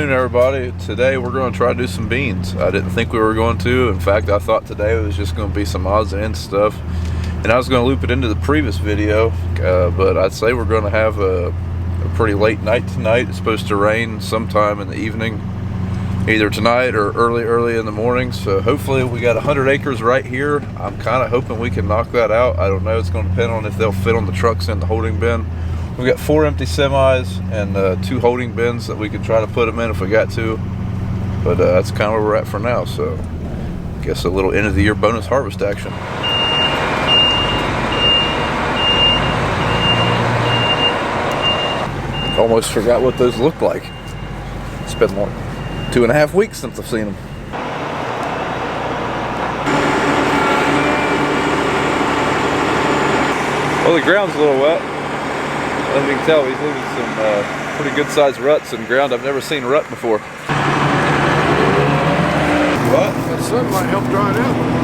afternoon, everybody. Today we're going to try to do some beans. I didn't think we were going to. In fact, I thought today it was just going to be some odds and ends stuff, and I was going to loop it into the previous video, but I'd say we're going to have a pretty late night tonight. It's supposed to rain sometime in the evening, either tonight or early in the morning. So hopefully we got 100 acres right here. I'm kind of hoping we can knock that out. I don't know. It's going to depend on if they'll fit on the trucks in the holding bin. We got 4 empty semis and 2 holding bins that we could try to put them in if we got to. But that's kind of where we're at for now. So I guess a little end of the year bonus harvest action. Almost forgot what those look like. It's been like 2.5 weeks since I've seen them. Well, the ground's a little wet. As you can tell, he's leaving some pretty good sized ruts in ground. I've never seen a rut before. What? That sun might help dry it out.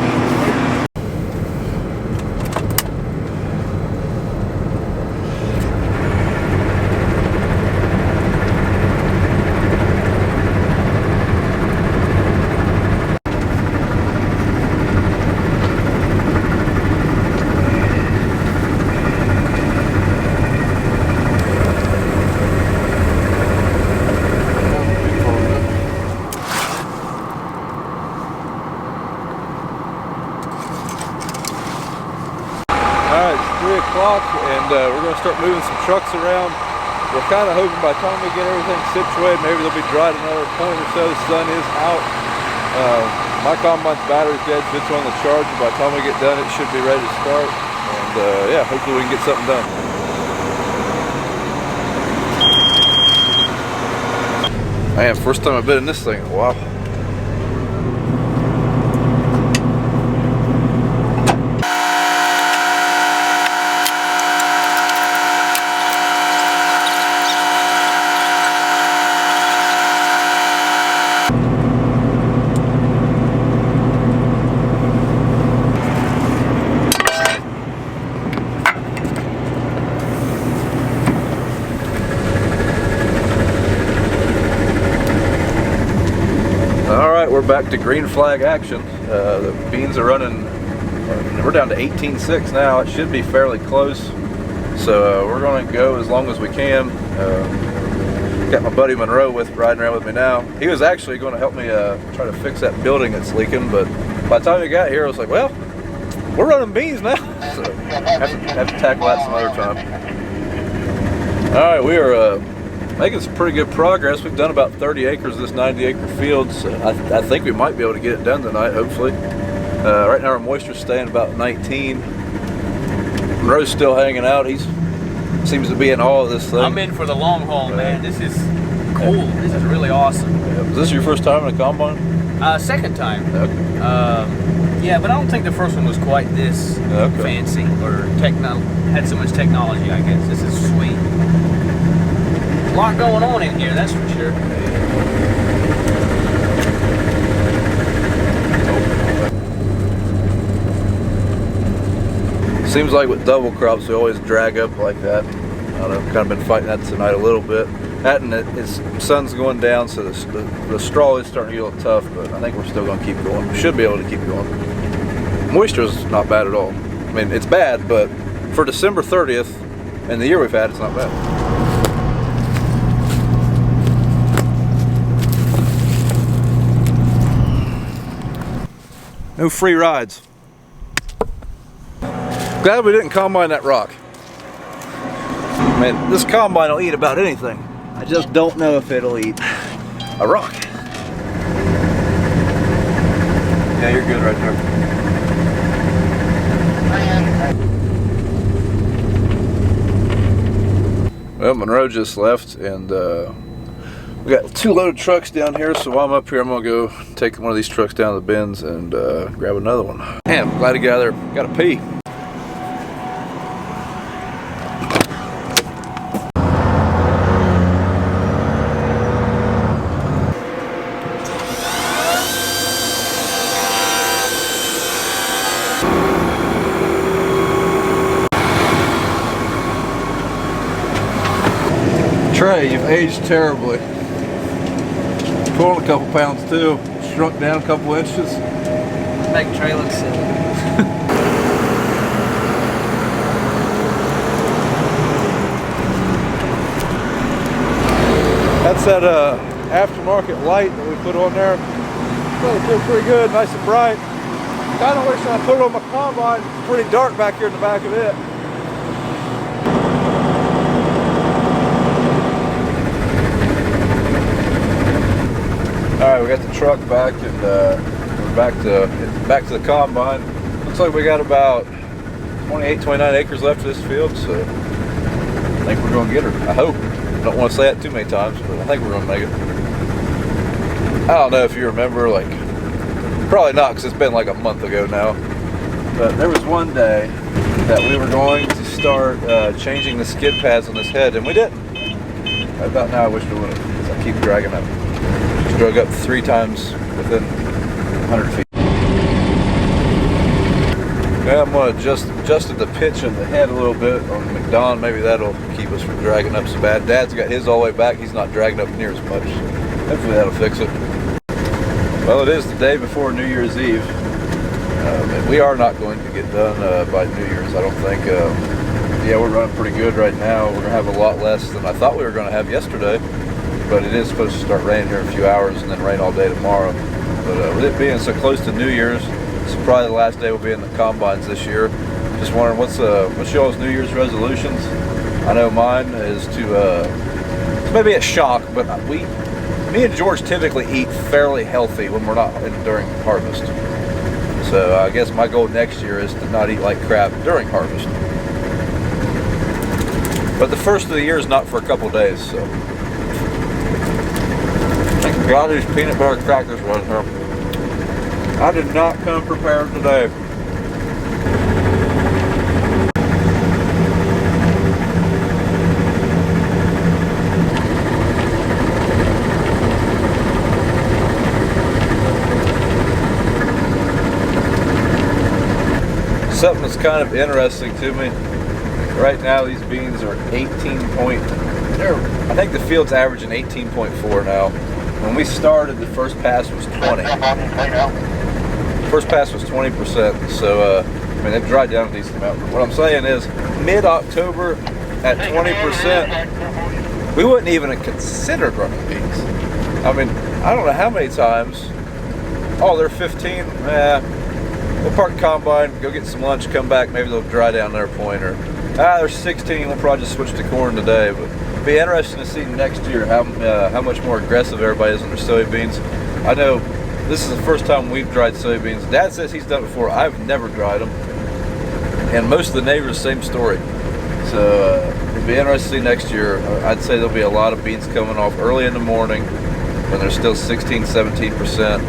And we're going to start moving some trucks around. We're kind of hoping by the time we get everything situated, maybe they'll be dry at another point or so. The sun is out. My combine's battery's dead, so it's on the charge. By the time we get done, it should be ready to start. And yeah, hopefully we can get something done. Man, first time I've been in this thing in a while. We're back to green flag action. The beans are running, we're down to 18.6 now. It should be fairly close. So we're going to go as long as we can. Got my buddy Monroe riding around with me now. He was actually going to help me try to fix that building that's leaking, but by the time he got here, I was like, well, we're running beans now. So have to tackle that some other time. All right, we are making some pretty good progress. We've done about 30 acres of this 90-acre field, so I think we might be able to get it done tonight, hopefully. Right now our moisture's staying about 19. Monroe's still hanging out. He seems to be in awe of this thing. I'm in for the long haul, man. This is cool. This is really awesome. Yeah. Was this your first time in a combine? Second time. Okay. Yeah, but I don't think the first one was quite this fancy or had so much technology, I guess. This is sweet. A lot going on in here, that's for sure. Seems like with double crops, we always drag up like that. I don't know, kind of been fighting that tonight a little bit. That and its sun's going down, so the straw is starting to get a little tough, but I think we're still going to keep going. We should be able to keep going. Moisture's not bad at all. I mean, it's bad, but for December 30th and the year we've had, it's not bad. No free rides. Glad we didn't combine that rock. Man, this combine will eat about anything. I just don't know if it'll eat a rock. Yeah, you're good right there. Well, Monroe just left, and we got 2 loaded trucks down here, so while I'm up here, I'm gonna go take one of these trucks down to the bins and grab another one. Man, I'm glad to get out of there. Gotta pee. Trey, you've aged terribly. pulling a couple pounds too. Shrunk down a couple inches. Make Trey look silly. That's that aftermarket light that we put on there. Well, it feels pretty good, nice and bright. Kind of wish I put it on my combine. It's pretty dark back here in the back of it. All right, we got the truck back, and we're back to the combine. Looks like we got about 28, 29 acres left of this field, so I think we're going to get her. I hope. I don't want to say that too many times, but I think we're going to make it. I don't know if you remember, like, probably not, because it's been like a month ago now, but there was one day that we were going to start changing the skid pads on this head, and we didn't. About now I wish we would have, because I keep dragging up. Just drug up 3 times within 100 feet. Yeah, I'm going to adjust the pitch of the head a little bit on the McDonald. Maybe that'll keep us from dragging up so bad. Dad's got his all the way back. He's not dragging up near as much. Hopefully that'll fix it. Well, it is the day before New Year's Eve. And we are not going to get done by New Year's, I don't think. Yeah, we're running pretty good right now. We're going to have a lot less than I thought we were going to have yesterday. But it is supposed to start raining here in a few hours and then rain all day tomorrow. But with it being so close to New Year's, this is probably the last day we'll be in the combines this year. Just wondering, what's y'all's New Year's resolutions? I know mine is to, it's maybe a shock, but me and George typically eat fairly healthy when we're not during harvest. So I guess my goal next year is to not eat like crap during harvest. But the first of the year is not for a couple days, so. I'm glad these peanut butter crackers wasn't here. I did not come prepared today. Something that's kind of interesting to me. Right now these beans are 18 point, I think the field's averaging 18.4 now. When we started, the first pass was 20. First pass was 20%, so I mean, they've dried down a decent amount. What I'm saying is, mid-October at 20%, we wouldn't even have considered running beans. I mean, I don't know how many times, oh, they're 15, we'll park the combine, go get some lunch, come back, maybe they'll dry down their point, or they're 16, we'll probably just switch to corn today. But it'll be interesting to see next year how much more aggressive everybody is on their soybeans. I know this is the first time we've dried soybeans. Dad says he's done it before. I've never dried them, and most of the neighbors, same story. So it'll be interesting to see next year. I'd say there'll be a lot of beans coming off early in the morning when they're still 16, 17%.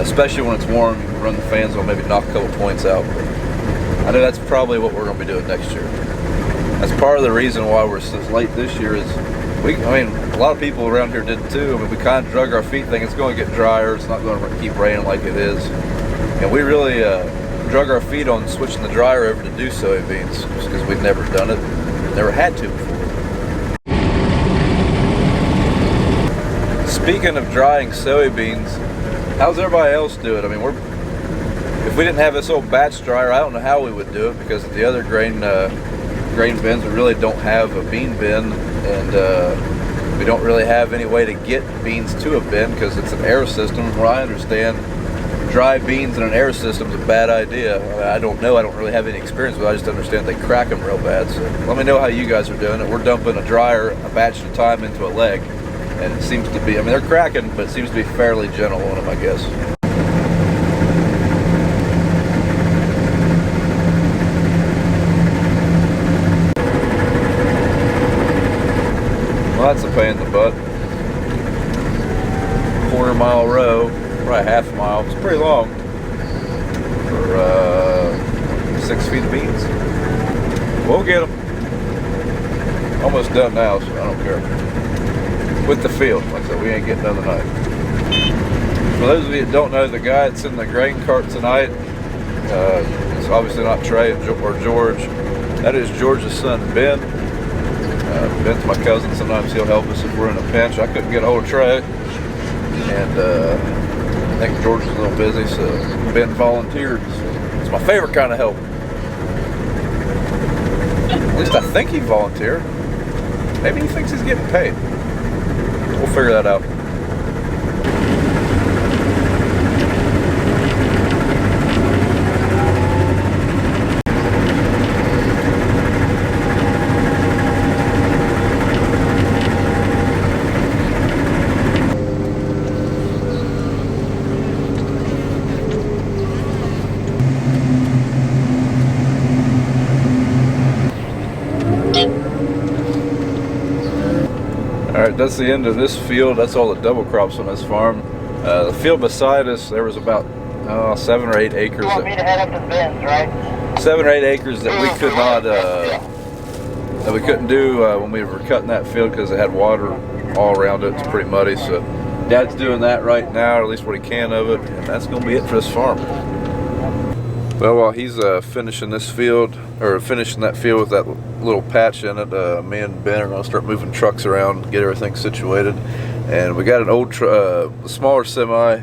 Especially when it's warm, you can run the fans on, maybe knock a couple points out. But I know that's probably what we're going to be doing next year. That's part of the reason why we're so late this year is, I mean, a lot of people around here did too. I mean, we kind of drug our feet thinking it's going to get drier, it's not going to keep raining like it is. And we really drug our feet on switching the dryer over to do soybeans, just because we've never done it, never had to before. Speaking of drying soybeans, how's everybody else do it? I mean, if we didn't have this old batch dryer, I don't know how we would do it, because at the other grain bins, we really don't have a bean bin, and we don't really have any way to get beans to a bin because it's an air system. From what I understand, dry beans in an air system is a bad idea. I don't know. I don't really have any experience with it. I just understand they crack them real bad. So let me know how you guys are doing it. We're dumping a dryer a batch at a time into a leg, and it seems to be, I mean, they're cracking, but it seems to be fairly gentle on them, I guess. Well, that's a pain in the butt. Quarter-mile row, probably half a mile. It's pretty long for 6 feet of beans. We'll get them. Almost done now, so I don't care. With the field, like I said, we ain't getting done tonight. For those of you that don't know, the guy that's in the grain cart tonight, it's obviously not Trey or George. That is George's son, Ben. Ben's my cousin. Sometimes he'll help us if we're in a pinch. I couldn't get a hold of Trey. and I think George is a little busy, so Ben volunteered. It's my favorite kind of help. At least I think he volunteered. Maybe he thinks he's getting paid. We'll figure that out. Alright, that's the end of this field. That's all the double crops on this farm. The field beside us, there was about 7 or 8 acres. You want me to head up to the bins, right? 7 or 8 acres that we could not, that we couldn't do when we were cutting that field because it had water all around it. It's pretty muddy. So Dad's doing that right now, or at least what he can of it, and that's going to be it for this farm. Well, while he's finishing this field, or finishing that field with that little patch in it, me and Ben are going to start moving trucks around, get everything situated. And we got an old, smaller semi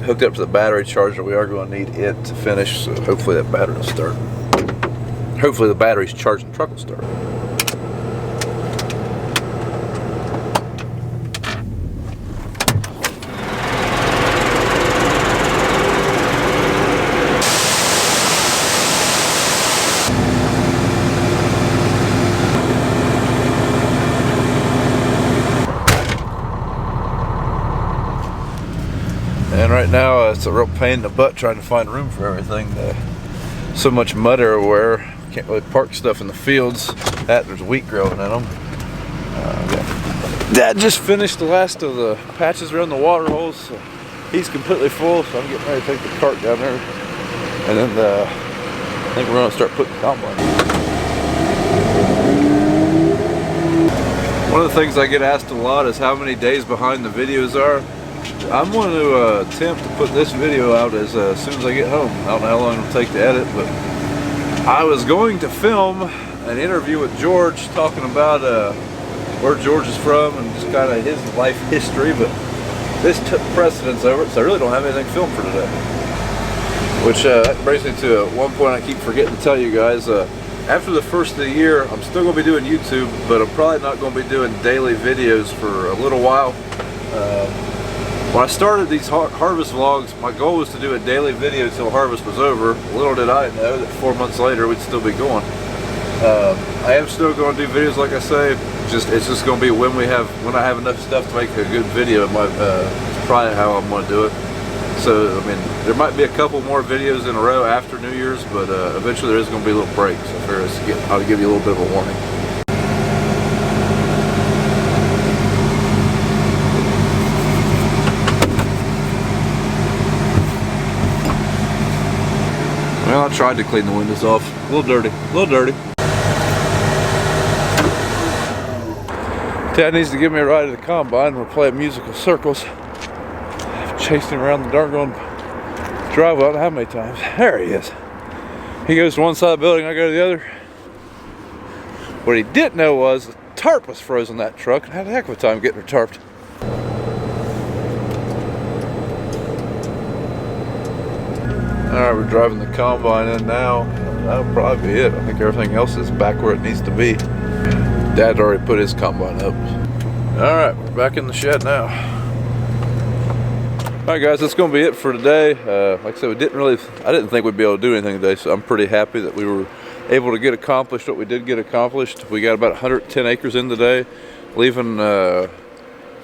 hooked up to the battery charger. We are going to need it to finish, so hopefully that battery will start. Hopefully the battery's charged and the truck will start. And right now it's a real pain in the butt trying to find room for everything. So much mud everywhere. Can't really park stuff in the fields. There's wheat growing in them. Dad just finished the last of the patches around the water holes. So he's completely full, so I'm getting ready to take the cart down there. And then I think we're going to start putting the combine. One of the things I get asked a lot is how many days behind the videos are. I'm going to attempt to put this video out as soon as I get home. I don't know how long it'll take to edit, but I was going to film an interview with George talking about where George is from and just kind of his life history, but this took precedence over it, so I really don't have anything filmed for today. Which that brings me to one point I keep forgetting to tell you guys. After the first of the year, I'm still going to be doing YouTube, but I'm probably not going to be doing daily videos for a little while. When I started these harvest vlogs, my goal was to do a daily video until harvest was over. Little did I know that 4 months later we'd still be going. I am still going to do videos, like I say. It's just going to be when I have enough stuff to make a good video. It's probably how I'm going to do it. So I mean, there might be a couple more videos in a row after New Year's, but eventually there is going to be a little break. So I figure I'll give you a little bit of a warning. Well, I tried to clean the windows off. A little dirty, a little dirty. Dad needs to give me a ride to the combine. We're playing musical circles. I've chased him around the darn driveway, I don't know how many times. There he is. He goes to one side of the building, I go to the other. What he didn't know was the tarp was frozen in that truck and had a heck of a time getting her tarped. Alright, we're driving the combine in now. That'll probably be it. I think everything else is back where it needs to be. Dad already put his combine up. Alright, we're back in the shed now. Alright guys, that's going to be it for today. Like I said, I didn't think we'd be able to do anything today, so I'm pretty happy that we were able to get accomplished what we did get accomplished. We got about 110 acres in today, leaving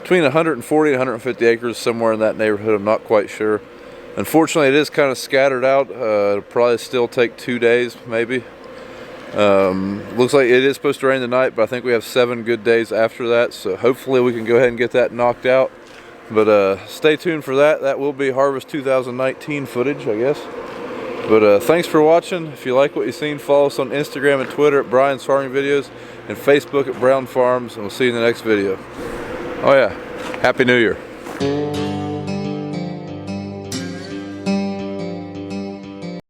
between 140 and 150 acres, somewhere in that neighborhood. I'm not quite sure. Unfortunately, it is kind of scattered out. It'll probably still take 2 days, maybe. Looks like it is supposed to rain tonight, but I think we have 7 good days after that. So hopefully we can go ahead and get that knocked out. But stay tuned for that. That will be Harvest 2019 footage, I guess. But thanks for watching. If you like what you've seen, follow us on Instagram and Twitter at Brian's Farming Videos and Facebook at Brown Farms. And we'll see you in the next video. Oh yeah, Happy New Year.